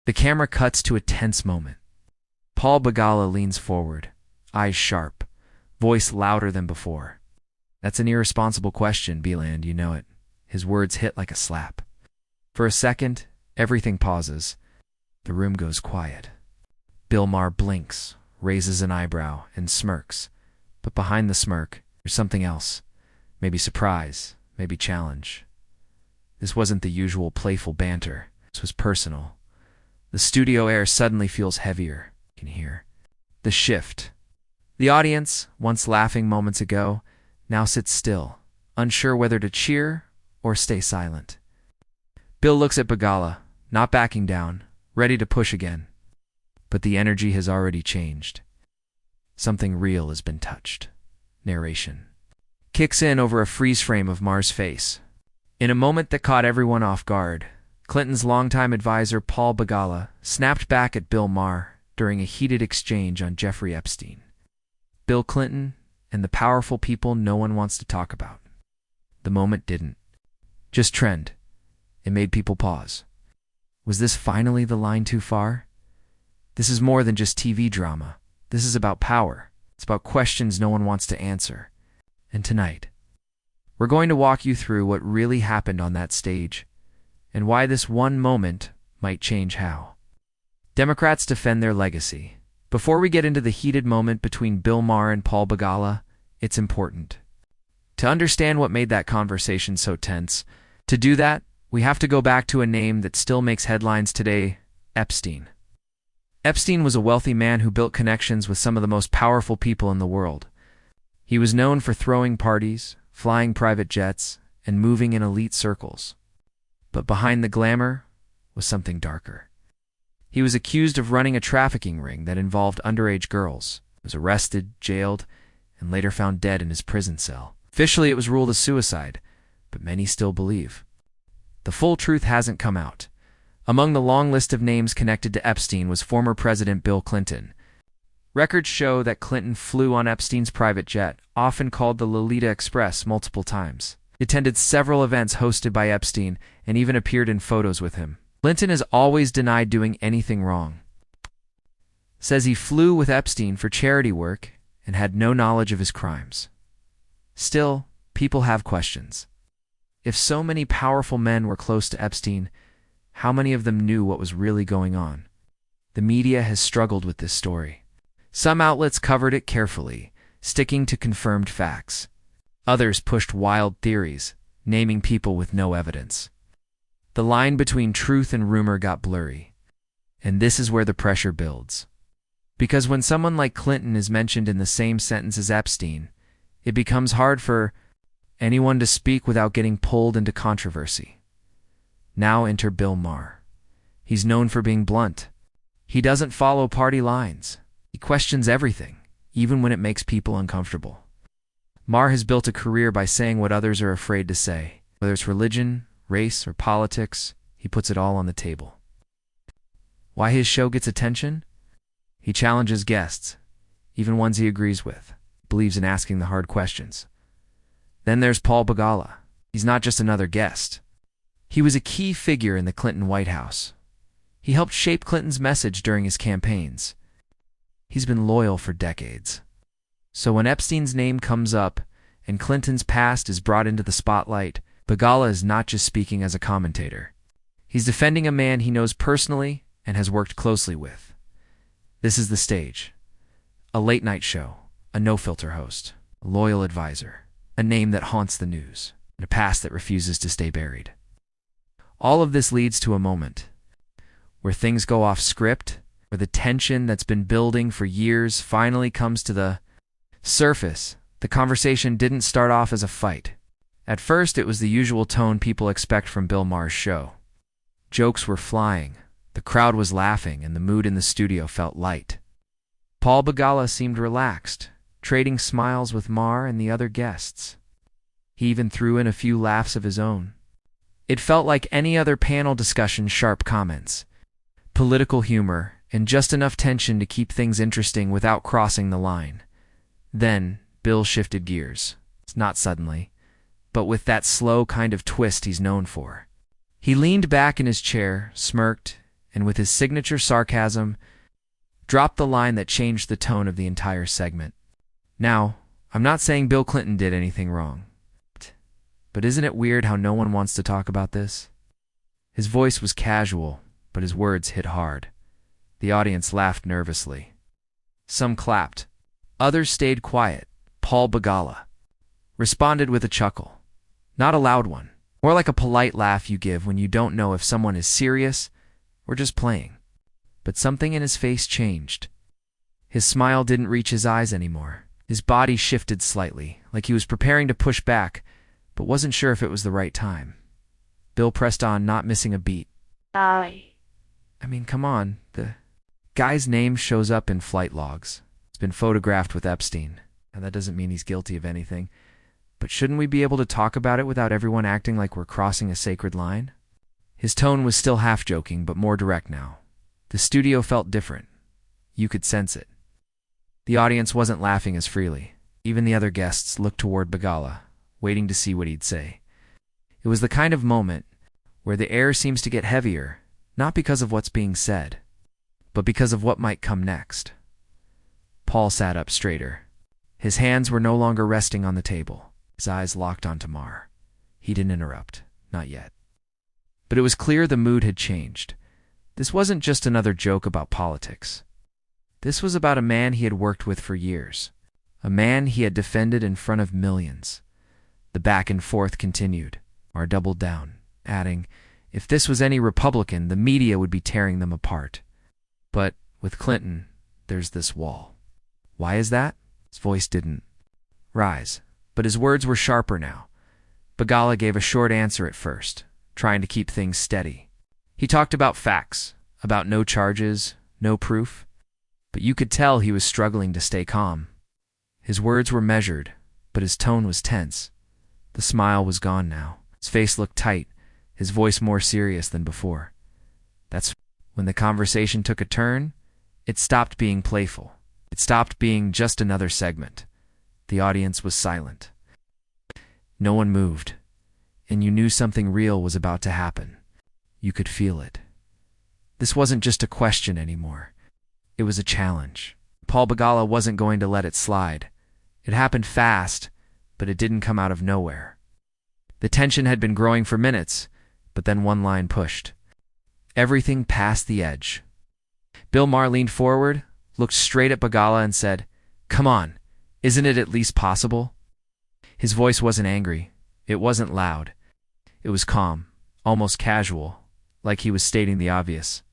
The camera cuts to a tense moment. Paul Begala leans forward, eyes sharp, voice louder than before. "That's an irresponsible question, Beland, you know it." His words hit like a slap. For a second, everything pauses. The room goes quiet. Bill Maher blinks, raises an eyebrow, and smirks. But behind the smirk, there's something else. Maybe surprise, maybe challenge. This wasn't the usual playful banter. This was personal. The studio air suddenly feels heavier. You can hear the shift. The audience, once laughing moments ago, now sits still, unsure whether to cheer or stay silent. Bill looks at Begala, not backing down, ready to push again. But the energy has already changed. Something real has been touched. Narration kicks in over a freeze frame of Maher's face. In a moment that caught everyone off guard, Clinton's longtime advisor Paul Begala snapped back at Bill Maher during a heated exchange on Jeffrey Epstein. Bill Clinton and the powerful people no one wants to talk about. The moment didn't just trend. It made people pause. Was this finally the line too far? This is more than just TV drama. This is about power. It's about questions no one wants to answer. And tonight, we're going to walk you through what really happened on that stage and why this one moment might change how Democrats defend their legacy. Before we get into the heated moment between Bill Maher and Paul Begala, it's important to understand what made that conversation so tense. To do that, we have to go back to a name that still makes headlines today: Epstein. Epstein was a wealthy man who built connections with some of the most powerful people in the world. He was known for throwing parties, flying private jets, and moving in elite circles. But behind the glamour was something darker. He was accused of running a trafficking ring that involved underage girls, was arrested, jailed, and later found dead in his prison cell. Officially, it was ruled a suicide, but many still believe. The full truth hasn't come out. Among the long list of names connected to Epstein was former President Bill Clinton. Records show that Clinton flew on Epstein's private jet, often called the Lolita Express, multiple times. He attended several events hosted by Epstein and even appeared in photos with him. Clinton has always denied doing anything wrong. Says he flew with Epstein for charity work and had no knowledge of his crimes. Still, people have questions. If so many powerful men were close to Epstein, how many of them knew what was really going on? The media has struggled with this story. Some outlets covered it carefully, sticking to confirmed facts. Others pushed wild theories, naming people with no evidence. The line between truth and rumor got blurry. And this is where the pressure builds. Because when someone like Clinton is mentioned in the same sentence as Epstein, it becomes hard for anyone to speak without getting pulled into controversy. Now enter Bill Maher. He's known for being blunt. He doesn't follow party lines. He questions everything, even when it makes people uncomfortable. Maher has built a career by saying what others are afraid to say. Whether it's religion, race, or politics, he puts it all on the table. Why his show gets attention? He challenges guests, even ones he agrees with, believes in asking the hard questions. Then there's Paul Begala. He's not just another guest. He was a key figure in the Clinton White House. He helped shape Clinton's message during his campaigns. He's been loyal for decades. So when Epstein's name comes up and Clinton's past is brought into the spotlight, Begala is not just speaking as a commentator. He's defending a man he knows personally and has worked closely with. This is the stage. A late-night show, a no-filter host, a loyal advisor, a name that haunts the news, and a past that refuses to stay buried. All of this leads to a moment where things go off script, where the tension that's been building for years finally comes to the surface. The conversation didn't start off as a fight. At first, it was the usual tone people expect from Bill Maher's show. Jokes were flying, the crowd was laughing, and the mood in the studio felt light. Paul Begala seemed relaxed, trading smiles with Maher and the other guests. He even threw in a few laughs of his own. It felt like any other panel discussion: sharp comments, political humor, and just enough tension to keep things interesting without crossing the line. Then, Bill shifted gears. Not suddenly, but with that slow kind of twist he's known for. He leaned back in his chair, smirked, and with his signature sarcasm, dropped the line that changed the tone of the entire segment. Now, I'm not saying Bill Clinton did anything wrong, but isn't it weird how no one wants to talk about this? His voice was casual, but his words hit hard. The audience laughed nervously. Some clapped. Others stayed quiet. Paul Begala responded with a chuckle. Not a loud one, more like a polite laugh you give when you don't know if someone is serious or just playing. But something in his face changed. His smile didn't reach his eyes anymore. His body shifted slightly, like he was preparing to push back, but wasn't sure if it was the right time. Bill pressed on, not missing a beat. I mean, come on. The guy's name shows up in flight logs. It's been photographed with Epstein, and that doesn't mean he's guilty of anything. But shouldn't we be able to talk about it without everyone acting like we're crossing a sacred line? His tone was still half joking, but more direct now. The studio felt different. You could sense it. The audience wasn't laughing as freely. Even the other guests looked toward Begala, waiting to see what he'd say. It was the kind of moment where the air seems to get heavier, not because of what's being said, but because of what might come next. Paul sat up straighter. His hands were no longer resting on the table. His eyes locked onto Maher. He didn't interrupt. Not yet. But it was clear the mood had changed. This wasn't just another joke about politics. This was about a man he had worked with for years, a man he had defended in front of millions. The back and forth continued. Maher doubled down, adding, if this was any Republican, the media would be tearing them apart. But with Clinton, there's this wall. Why is that? His voice didn't rise, but his words were sharper now. Begala gave a short answer at first, trying to keep things steady. He talked about facts, about no charges, no proof, but you could tell he was struggling to stay calm. His words were measured, but his tone was tense. The smile was gone now. His face looked tight, his voice more serious than before. That's when the conversation took a turn. It stopped being playful. It stopped being just another segment. The audience was silent. No one moved, and you knew something real was about to happen. You could feel it. This wasn't just a question anymore. It was a challenge. Paul Begala wasn't going to let it slide. It happened fast, but it didn't come out of nowhere. The tension had been growing for minutes, but then one line pushed. Everything past the edge. Bill Maher leaned forward, looked straight at Begala and said, "Come on, isn't it at least possible?" His voice wasn't angry. It wasn't loud. It was calm, almost casual, like he was stating the obvious.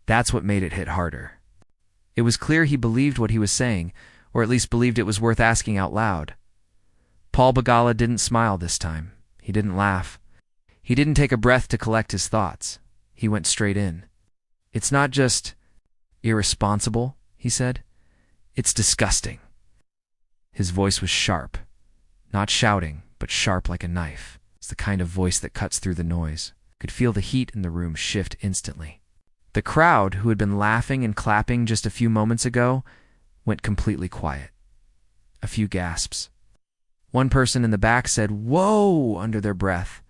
That's what made it hit harder. It was clear he believed what he was saying, or at least believed it was worth asking out loud. Paul Begala didn't smile this time. He didn't laugh. He didn't take a breath to collect his thoughts. He went straight in. "It's not just irresponsible," he said. "It's disgusting." His voice was sharp. Not shouting, but sharp like a knife. It's the kind of voice that cuts through the noise. Could feel the heat in the room shift instantly. The crowd, who had been laughing and clapping just a few moments ago, went completely quiet. A few gasps. One person in the back said, "Whoa!" under their breath,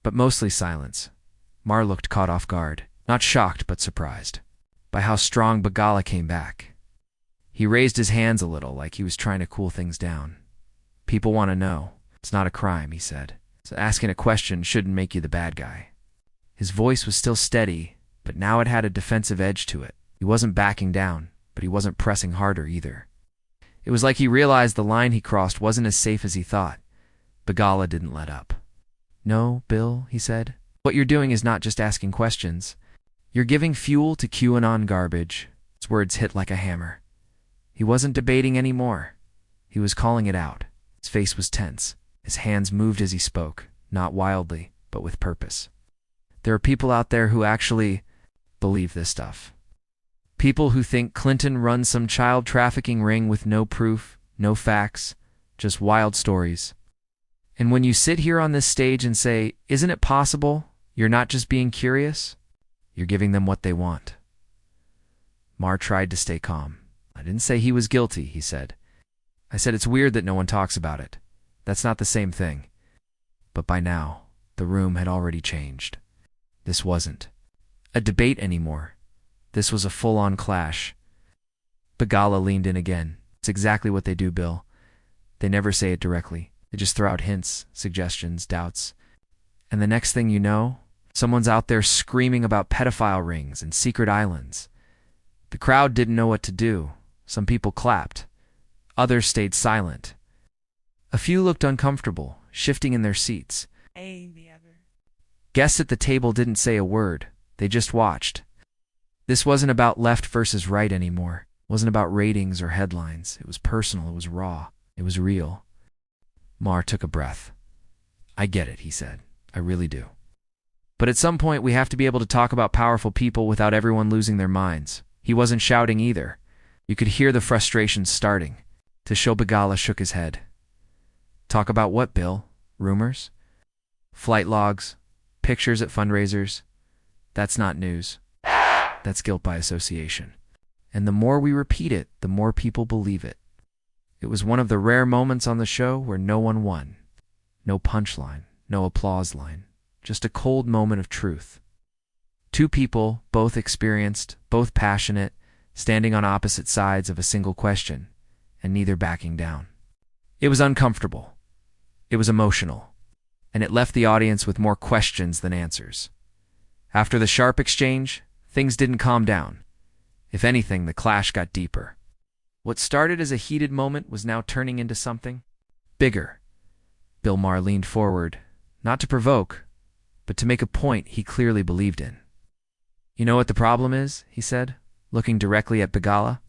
but mostly silence. Maher looked caught off guard, not shocked but surprised, by how strong Begala came back. He raised his hands a little, like he was trying to cool things down. "People want to know. It's not a crime," he said. "So asking a question shouldn't make you the bad guy." His voice was still steady, but now it had a defensive edge to it. He wasn't backing down, but he wasn't pressing harder either. It was like he realized the line he crossed wasn't as safe as he thought. Begala didn't let up. "No, Bill," he said. "What you're doing is not just asking questions. You're giving fuel to QAnon garbage." His words hit like a hammer. He wasn't debating anymore. He was calling it out. His face was tense. His hands moved as he spoke, not wildly, but with purpose. There are people out there who actually believe this stuff. People who think Clinton runs some child trafficking ring with no proof, no facts, just wild stories. And when you sit here on this stage and say, "Isn't it possible?" you're not just being curious, you're giving them what they want. Maher tried to stay calm. "I didn't say he was guilty," he said. "I said it's weird that no one talks about it. That's not the same thing." But by now, the room had already changed. This wasn't a debate anymore. This was a full-on clash. Begala leaned in again. It's exactly what they do, Bill. They never say it directly. They just throw out hints, suggestions, doubts. And the next thing you know, someone's out there screaming about pedophile rings and secret islands. The crowd didn't know what to do. Some people clapped. Others stayed silent. A few looked uncomfortable, shifting in their seats. Guests at the table didn't say a word. They just watched. This wasn't about left versus right anymore. It wasn't about ratings or headlines. It was personal. It was raw. It was real. Maher took a breath. I get it, he said. I really do. But at some point, we have to be able to talk about powerful people without everyone losing their minds. He wasn't shouting either. You could hear the frustration starting. Begala shook his head. Talk about what, Bill? Rumors? Flight logs? Pictures at fundraisers? That's not news. That's guilt by association. And the more we repeat it, the more people believe it. It was one of the rare moments on the show where no one won. No punchline, no applause line. Just a cold moment of truth. Two people, both experienced, both passionate, standing on opposite sides of a single question, and neither backing down. It was uncomfortable. It was emotional. And it left the audience with more questions than answers. After the sharp exchange, things didn't calm down. If anything, the clash got deeper. What started as a heated moment was now turning into something bigger. Bill Maher leaned forward, not to provoke, but to make a point he clearly believed in. You know what the problem is, he said, looking directly at Begala.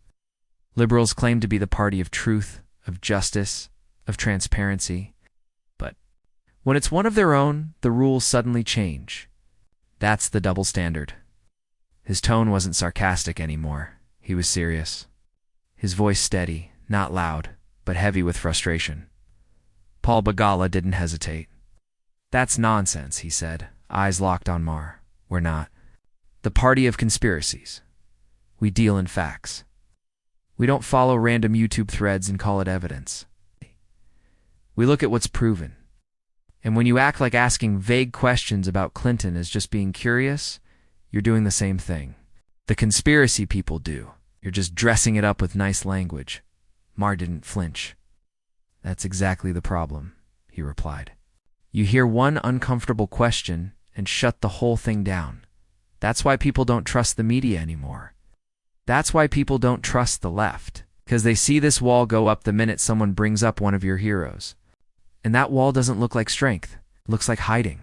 Liberals claim to be the party of truth, of justice, of transparency. But when it's one of their own, the rules suddenly change. That's the double standard. His tone wasn't sarcastic anymore. He was serious. His voice steady, not loud, but heavy with frustration. Paul Begala didn't hesitate. That's nonsense, he said, eyes locked on Maher. We're not. The party of conspiracies. We deal in facts. We don't follow random YouTube threads and call it evidence. We look at what's proven. And when you act like asking vague questions about Clinton is just being curious, you're doing the same thing. The conspiracy people do. You're just dressing it up with nice language. Maher didn't flinch. That's exactly the problem, he replied. You hear one uncomfortable question and shut the whole thing down. That's why people don't trust the media anymore. That's why people don't trust the left, because they see this wall go up the minute someone brings up one of your heroes. And that wall doesn't look like strength. It looks like hiding.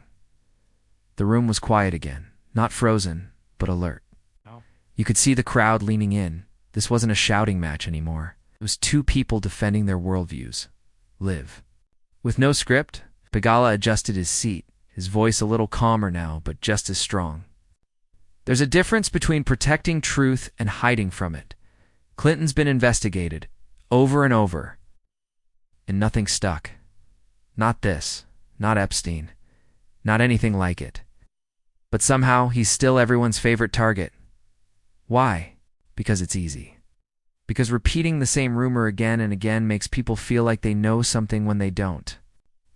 The room was quiet again, not frozen, but alert. You could see the crowd leaning in. This wasn't a shouting match anymore. It was two people defending their worldviews. Live. With no script, Begala adjusted his seat, his voice a little calmer now, but just as strong. There's a difference between protecting truth and hiding from it. Clinton's been investigated, over and over, and nothing stuck. Not this, not Epstein, not anything like it. But somehow he's still everyone's favorite target. Why? Because it's easy. Because repeating the same rumor again and again makes people feel like they know something when they don't.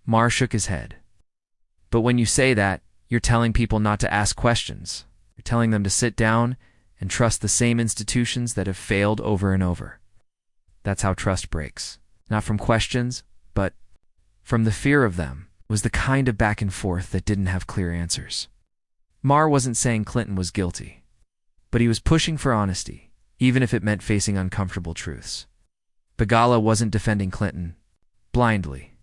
Maher shook his head. But when you say that, you're telling people not to ask questions. You're telling them to sit down and trust the same institutions that have failed over and over. That's how trust breaks. Not from questions, but from the fear of them. It was the kind of back and forth that didn't have clear answers. Maher wasn't saying Clinton was guilty, but he was pushing for honesty, even if it meant facing uncomfortable truths. Begala wasn't defending Clinton blindly.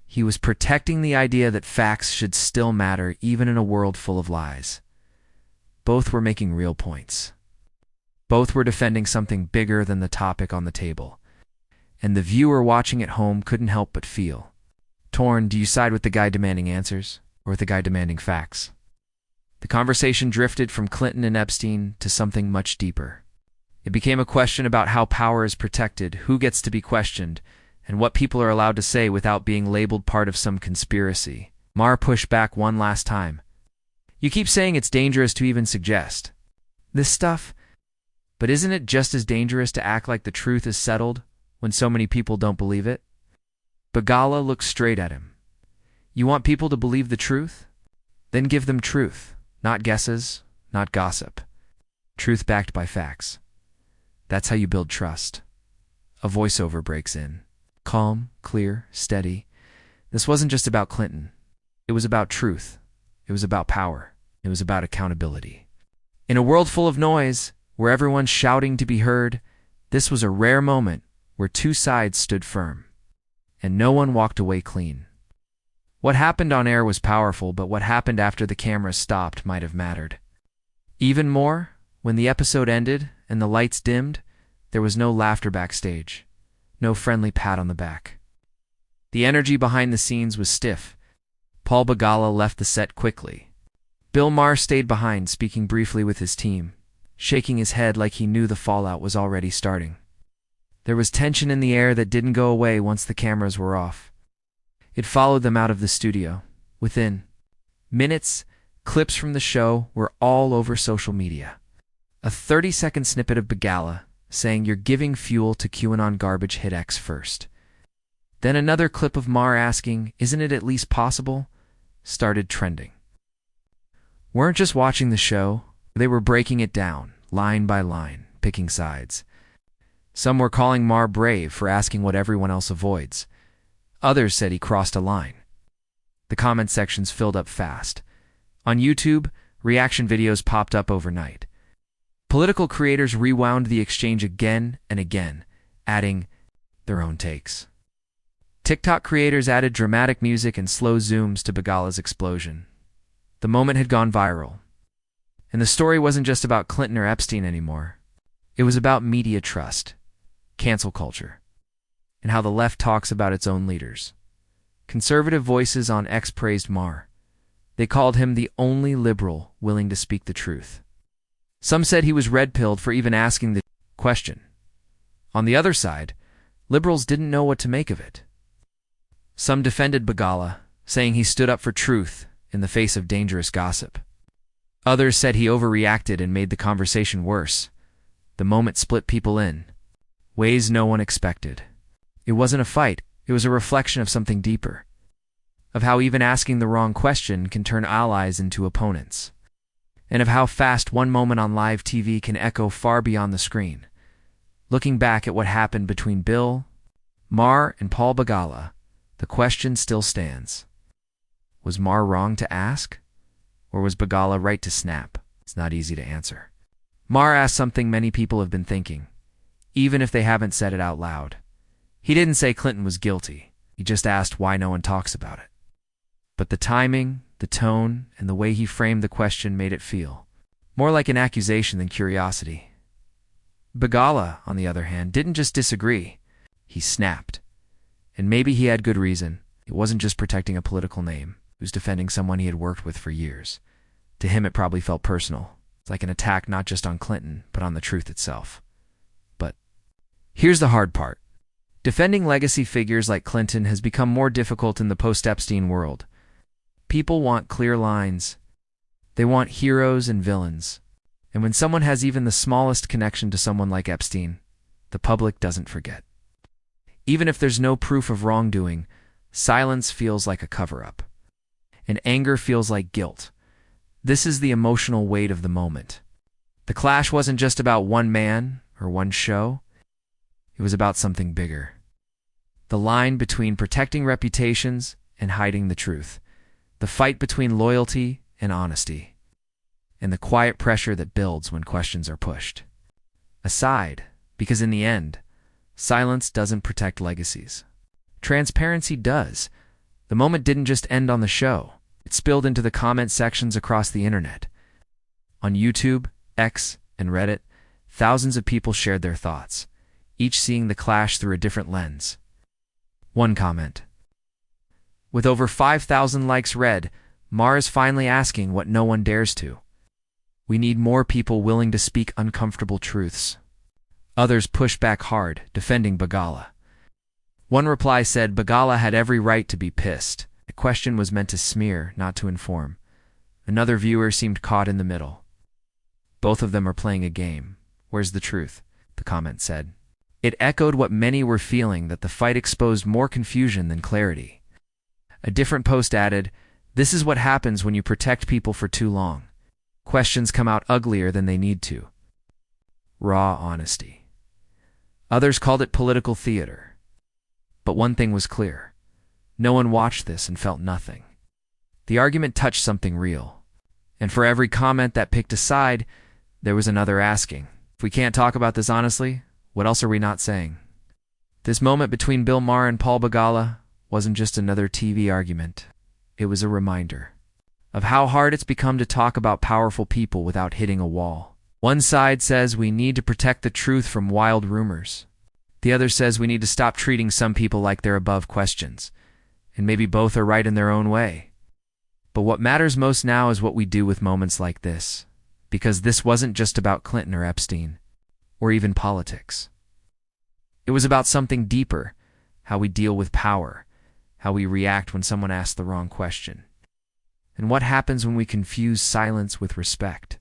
He was protecting the idea that facts should still matter even in a world full of lies. Both were making real points. Both were defending something bigger than the topic on the table. And the viewer watching at home couldn't help but feel torn. Do you side with the guy demanding answers or with the guy demanding facts? The conversation drifted from Clinton and Epstein to something much deeper. It became a question about how power is protected, who gets to be questioned, and what people are allowed to say without being labeled part of some conspiracy. Maher pushed back one last time. You keep saying it's dangerous to even suggest this stuff, but isn't it just as dangerous to act like the truth is settled when so many people don't believe it? Begala looked straight at him. You want people to believe the truth? Then give them truth, not guesses, not gossip. Truth backed by facts. That's how you build trust. A voiceover breaks in. Calm, clear, steady. This wasn't just about Clinton. It was about truth. It was about power. It was about accountability. In a world full of noise, where everyone's shouting to be heard, this was a rare moment where two sides stood firm. And no one walked away clean. What happened on air was powerful, but what happened after the cameras stopped might have mattered. Even more, when the episode ended and the lights dimmed, there was no laughter backstage, no friendly pat on the back. The energy behind the scenes was stiff. Paul Begala left the set quickly. Bill Maher stayed behind, speaking briefly with his team, shaking his head like he knew the fallout was already starting. There was tension in the air that didn't go away once the cameras were off. It followed them out of the studio. Within minutes, clips from the show were all over social media. A 30-second snippet of Begala saying you're giving fuel to QAnon garbage hit X first. Then another clip of Maher asking, isn't it at least possible? Started trending. Weren't just watching the show, they were breaking it down, line by line, picking sides. Some were calling Maher brave for asking what everyone else avoids. Others said he crossed a line. The comment sections filled up fast. On YouTube, reaction videos popped up overnight. Political creators rewound the exchange again and again, adding their own takes. TikTok creators added dramatic music and slow zooms to Begala's explosion. The moment had gone viral. And the story wasn't just about Clinton or Epstein anymore. It was about media trust, cancel culture, and how the left talks about its own leaders. Conservative voices on X praised Maher. They called him the only liberal willing to speak the truth. Some said he was red-pilled for even asking the question. On the other side, liberals didn't know what to make of it. Some defended Begala, saying he stood up for truth in the face of dangerous gossip. Others said he overreacted and made the conversation worse. The moment split people in ways no one expected. It wasn't a fight, it was a reflection of something deeper. Of how even asking the wrong question can turn allies into opponents. And of how fast one moment on live TV can echo far beyond the screen. Looking back at what happened between Bill Maher and Paul Begala, the question still stands. Was Maher wrong to ask? Or was Begala right to snap? It's not easy to answer. Maher asked something many people have been thinking, even if they haven't said it out loud. He didn't say Clinton was guilty. He just asked why no one talks about it. But the timing, the tone, and the way he framed the question made it feel more like an accusation than curiosity. Begala, on the other hand, didn't just disagree. He snapped. And maybe he had good reason. It wasn't just protecting a political name. He was defending someone he had worked with for years. To him, it probably felt personal. It's like an attack not just on Clinton, but on the truth itself. But here's the hard part. Defending legacy figures like Clinton has become more difficult in the post-Epstein world. People want clear lines. They want heroes and villains. And when someone has even the smallest connection to someone like Epstein, the public doesn't forget. Even if there's no proof of wrongdoing, silence feels like a cover-up. And anger feels like guilt. This is the emotional weight of the moment. The clash wasn't just about one man or one show. It was about something bigger. The line between protecting reputations and hiding the truth. The fight between loyalty and honesty. And the quiet pressure that builds when questions are pushed aside, because in the end, silence doesn't protect legacies. Transparency does. The moment didn't just end on the show. It spilled into the comment sections across the internet. On YouTube, X, and Reddit, thousands of people shared their thoughts, each seeing the clash through a different lens. One comment. With over 5,000 likes read, Maher is finally asking what no one dares to. We need more people willing to speak uncomfortable truths. Others pushed back hard, defending Begala. One reply said Begala had every right to be pissed. The question was meant to smear, not to inform. Another viewer seemed caught in the middle. Both of them are playing a game. Where's the truth? The comment said. It echoed what many were feeling, that the fight exposed more confusion than clarity. A different post added, "This is what happens when you protect people for too long. Questions come out uglier than they need to. Raw honesty. Others called it political theater. But one thing was clear. No one watched this and felt nothing. The argument touched something real. And for every comment that picked a side, there was another asking, if we can't talk about this honestly, what else are we not saying? This moment between Bill Maher and Paul Begala wasn't just another TV argument. It was a reminder of how hard it's become to talk about powerful people without hitting a wall. One side says we need to protect the truth from wild rumors. The other says we need to stop treating some people like they're above questions. And maybe both are right in their own way. But what matters most now is what we do with moments like this. Because this wasn't just about Clinton or Epstein, or even politics. It was about something deeper, how we deal with power, how we react when someone asks the wrong question, and what happens when we confuse silence with respect.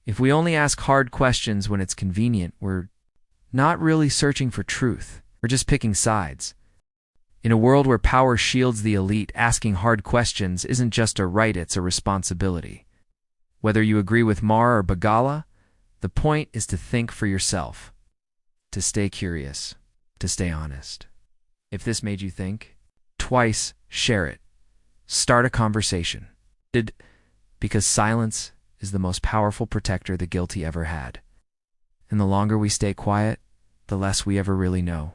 If we only ask hard questions when it's convenient, we're not really searching for truth, we're just picking sides. In a world where power shields the elite, asking hard questions isn't just a right, it's a responsibility. Whether you agree with Maher or Begala, the point is to think for yourself, to stay curious, to stay honest. If this made you think twice, share it. Start a conversation. Because silence is the most powerful protector the guilty ever had. And the longer we stay quiet, the less we ever really know.